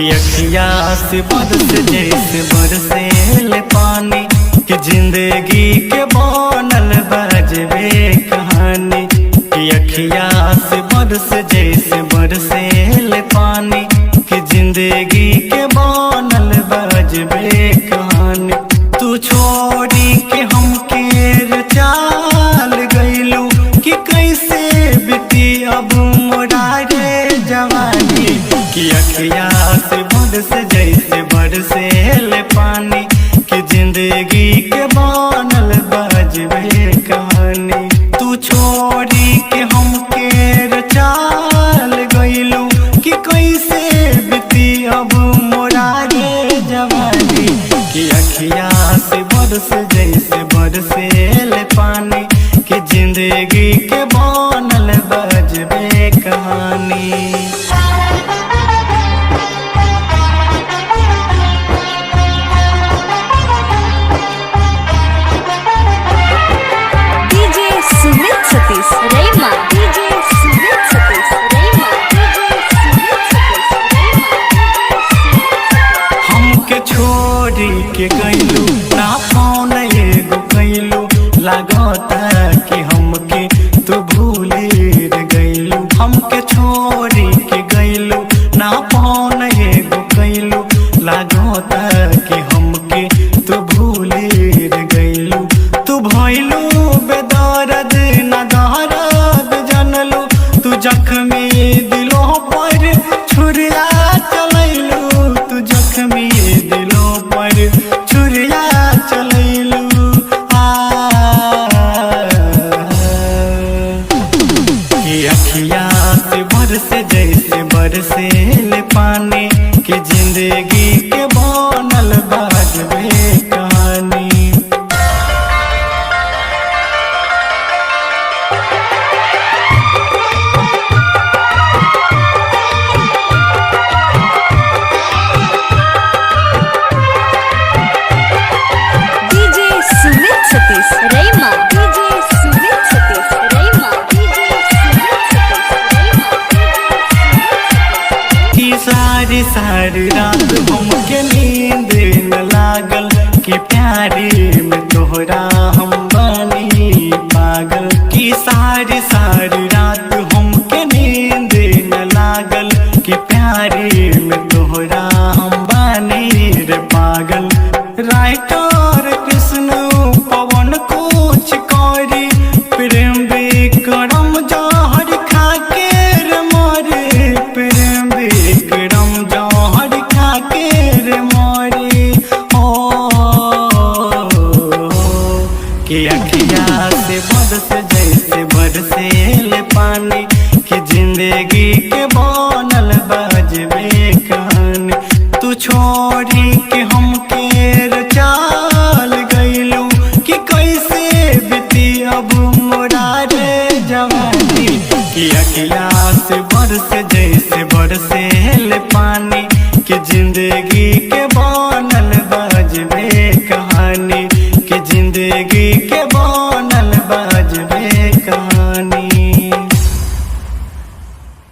कि अखिया से बरस जैसे बरसेल पानी कि जिंदगी के बनल बजबे कहानी। कि अखिया से बरस जैसे बरसेल पानी कि जिंदगी के बनल बजबे कहानी। तू छोड़ी के हमके चाल गइलू कि कैसे बीती अब मोरा रे जवानी। कि अखिया से बरस जैसे बरसेल पानी कि जिंदगी के बनल बजबे कहानी। तू छोड़ी के हमके चाल गइलू कि कैसे बीती अब मोरा रे जवानी। कि अखिया से बरस जैसे बरसेल पानी कि जिंदगी के बनल बजबे कहानी। के गइलू ना फोन एगो गइलू लागता कि हमके तू भूले गइलू। हमके छोड़ी के गइलू ना फोन एगो गइलू लागता कि हमके तू भूले गइलू। तू भइलू बेदर्द ना दर्द जानलू तू जख्मी दिलों पर छुरिया चलैलू। तू जख्मी दिलों पर छुरिया चलैलू। कि अखिया से बरस जैसे बरसेल पानी कि जिंदगी के बनल बजबे कहानी। सारी रात हमके नींद न लागल कि प्यारे में तोहरा हम बनी पागल। कि सारी रात हमके नींद न लागल कि प्यारे में तोहरा